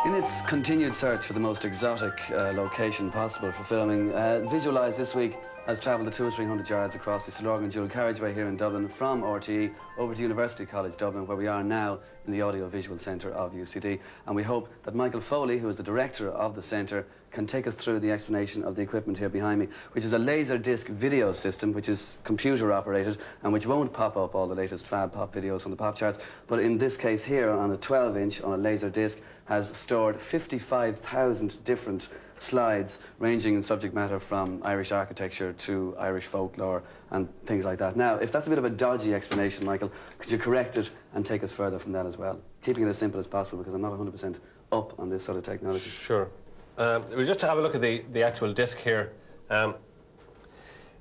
In its continued search for the most exotic location possible for filming, Visualise this week has travelled the 200 or 300 yards across the Slorgan dual carriageway here in Dublin from RTE over to University College Dublin, where we are now in the audiovisual centre of UCD. And we hope that Michael Foley, who is the director of the centre, can take us through the explanation of the equipment here behind me, which is a laser disc video system, which is computer operated and which won't pop up all the latest fab pop videos on the pop charts, but in this case here on a 12-inch on a laser disc has stored 55,000 different slides ranging in subject matter from Irish architecture to Irish folklore and things like that. Now, if that's a bit of a dodgy explanation, Michael, could you correct it and take us further from that as well? Keeping it as simple as possible, because I'm not 100% up on this sort of technology. Sure. We'll just have a look at the actual disc here.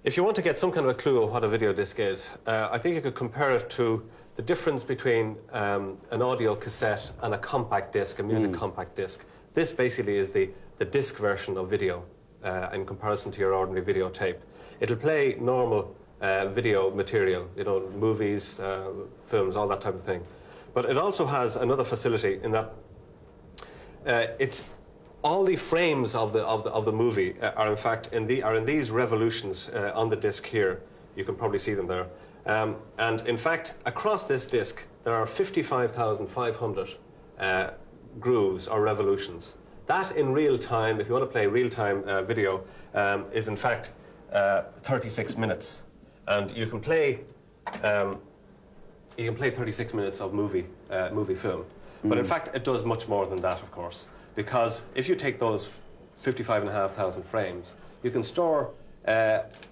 If you want to get some kind of a clue of what a video disc is, I think you could compare it to the difference between an audio cassette and a compact disc, a music compact disc. This basically is the disc version of video in comparison to your ordinary videotape. It'll play normal video material, you know, movies, films, all that type of thing. But it also has another facility in that it's all the frames of the movie are in fact in these revolutions on the disc here. You can probably see them there. And in fact, across this disc, there are 55,500 grooves or revolutions. That in real time, if you want to play real-time video, is in fact 36 minutes. And you can play 36 minutes of movie film. But in fact, it does much more than that, of course. Because if you take those 55,500 frames, you can store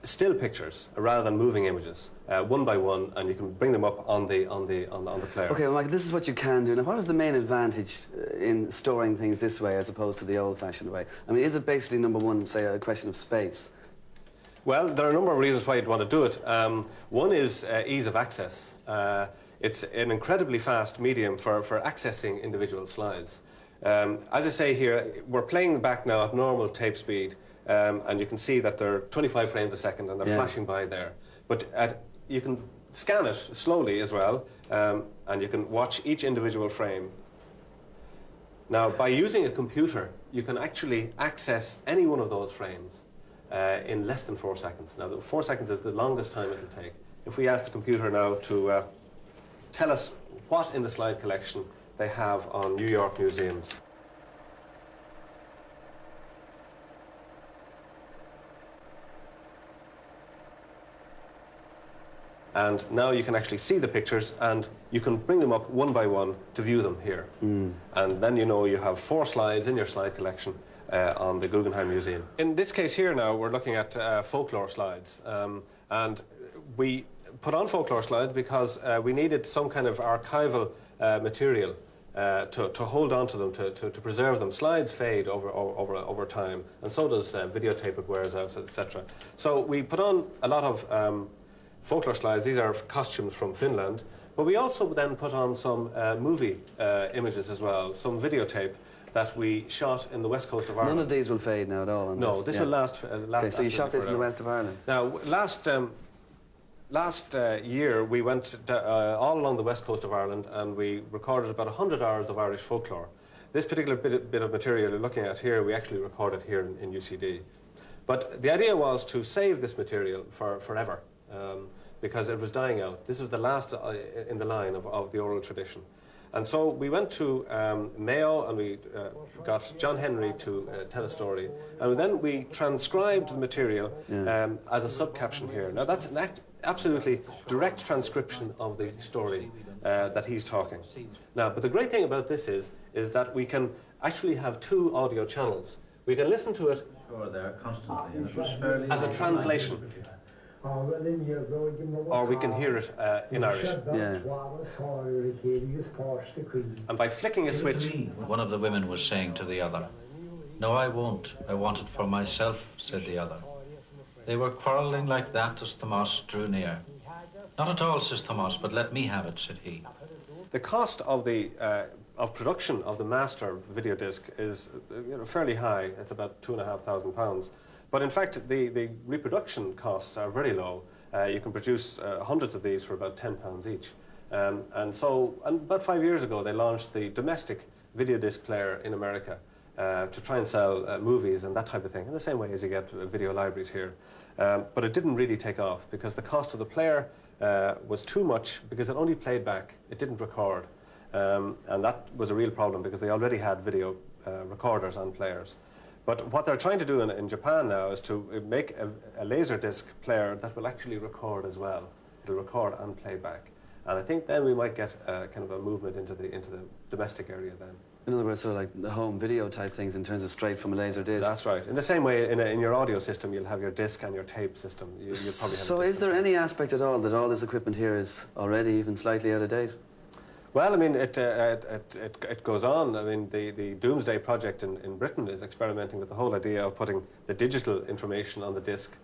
still pictures rather than moving images, one by one, and you can bring them up on the player. Okay, well, Mike, this is what you can do. Now, what is the main advantage in storing things this way as opposed to the old-fashioned way? I mean, is it basically, number one, say, a question of space? Well, there are a number of reasons why you'd want to do it. One is ease of access. It's an incredibly fast medium for accessing individual slides. As I say here, we're playing back now at normal tape speed, and you can see that they're 25 frames a second and they're flashing by there. But you can scan it slowly as well, and you can watch each individual frame. Now, by using a computer, you can actually access any one of those frames in less than 4 seconds. Now, 4 seconds is the longest time it'll take. If we ask the computer now to tell us what in the slide collection they have on New York museums. And now you can actually see the pictures and you can bring them up one by one to view them here. And then you know you have 4 slides in your slide collection on the Guggenheim Museum. In this case here now, we're looking at folklore slides. And we put on folklore slides because we needed some kind of archival material to hold on to them, to preserve them. Slides fade over time, and so does videotape, it wears out, etc. So we put on a lot of folklore slides. These are costumes from Finland, but we also then put on some movie images as well, some videotape that we shot in the west coast of Ireland. None of these will fade now at all? No, this will last okay, so you shot this in the west of Ireland? Now, last year, we went all along the west coast of Ireland and we recorded about 100 hours of Irish folklore. This particular bit of material you're looking at here, we actually recorded here in UCD. But the idea was to save this material for forever, because it was dying out. This was the last in the line of the oral tradition. And so we went to Mayo and we got John Henry to tell a story. And then we transcribed the material as a sub-caption here. Now that's an absolutely direct transcription of the story that he's talking. Now, but the great thing about this is that we can actually have 2 audio channels. We can listen to it as a translation. Or we can hear it in Irish. And by flicking a switch... One of the women was saying to the other, "No, I won't. I want it for myself," said the other. They were quarrelling like that as Thomas drew near. "Not at all," says Thomas, "but let me have it," said he. The cost of the production of the master video disc is fairly high. It's about £2,500. But in fact, the reproduction costs are very low. You can produce hundreds of these for about £10 each. And about 5 years ago, they launched the domestic video disc player in America to try and sell movies and that type of thing, in the same way as you get video libraries here. But it didn't really take off because the cost of the player was too much because it only played back, it didn't record. And that was a real problem because they already had video recorders and players. But what they're trying to do in Japan now is to make a Laserdisc player that will actually record as well. It'll record and play back. And I think then we might get kind of a movement into the domestic area then. In other words, sort of like the home video type things in terms of straight from a laser disc. That's right. In the same way, in your audio system, you'll have your disc and your tape system. You'll probably have so is there any aspect at all that all this equipment here is already even slightly out of date? Well, I mean, it goes on. I mean, the Doomsday Project in Britain is experimenting with the whole idea of putting the digital information on the disc,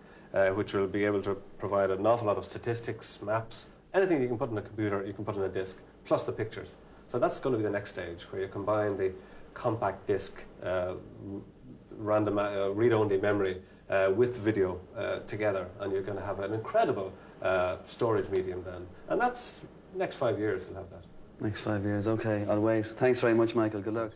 which will be able to provide an awful lot of statistics, maps, anything you can put in a computer, you can put in a disc, plus the pictures. So that's going to be the next stage, where you combine the compact disc, random read-only memory with video together, and you're going to have an incredible storage medium then. And that's next 5 years we'll have that. Next 5 years, okay, I'll wait. Thanks very much, Michael. Good luck.